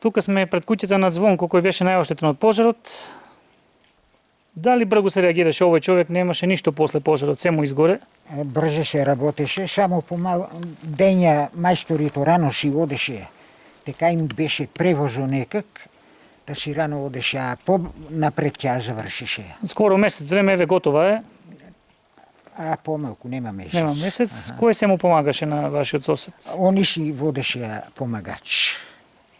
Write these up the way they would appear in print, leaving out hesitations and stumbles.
Тука сме пред куќата на Звонко кој беше најоштетен од пожарот. Дали брзо се реагираше овој човек, немаше ништо после пожарот, се му изгоре? Брзо се работеше, само помал дења мајсторито рано си одеше. Така им беше превозо некак, да си рано одеше, а по-напред ќе завршише. Скоро месец време еве готова е. А помалку, нема месец. Нема месец. Кој се му помагаше на вашиот сосед? Они си водеше помагач.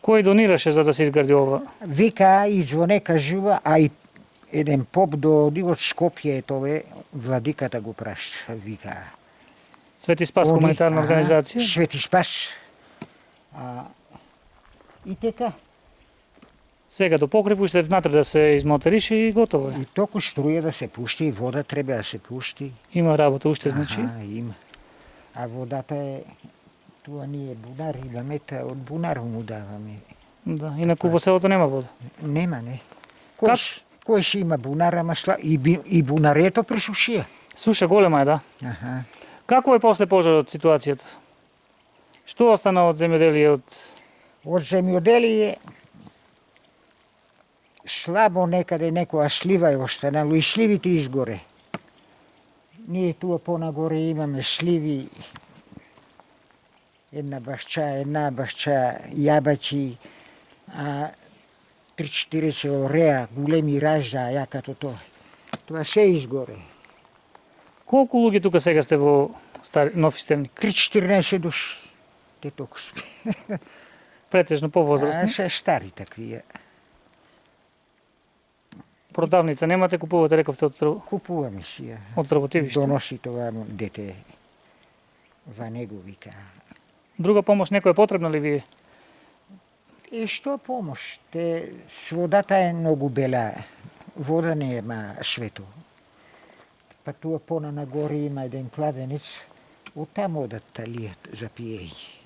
Кој донираше за да се изгради ова? Вика и звоне кажува, а и еден поп доди од Скопје, тоа владиката го прашта, вика. Свети Спас хуманитарна организација? Свети Спас. И така. Сега до покрив уште внатре да се измотерише и готово е. И току струја да се пушти, и вода треба да се пушти. Има работа уште, значи? Има. А водата е, тоа ние бунар имаме, од бунар му даваме. Да, инаку во селото нема вода. Нема, не. Кој си има бунар, ама и бунарето пресушија. Суша голема е, да. Како е после пожарот ситуацијата? Што остана од земјоделието? Од земјоделие слабо некаде некоја слива е останало и сливите изгоре. Ние туа понагоре имаме сливи, една бахча јабачи, 3-40 ореа, големи ража, јакато тоа. Тоа се изгоре. Колку луѓе тука сега сте во Нов Истемник? 3-14 души. Те толку сме. Претежно повозрастни? Се стари такви. Продавница немате, купувате, рековте од Купуваме си ја. Од работивиште? Доноси тоа дете во него, вика. Друга помош некоја потребна ли ви е? И што помош? Водата е многу бела. Вода нема свето. Па туа нагоре има еден кладенец. Оттаму одат талијат за пиење.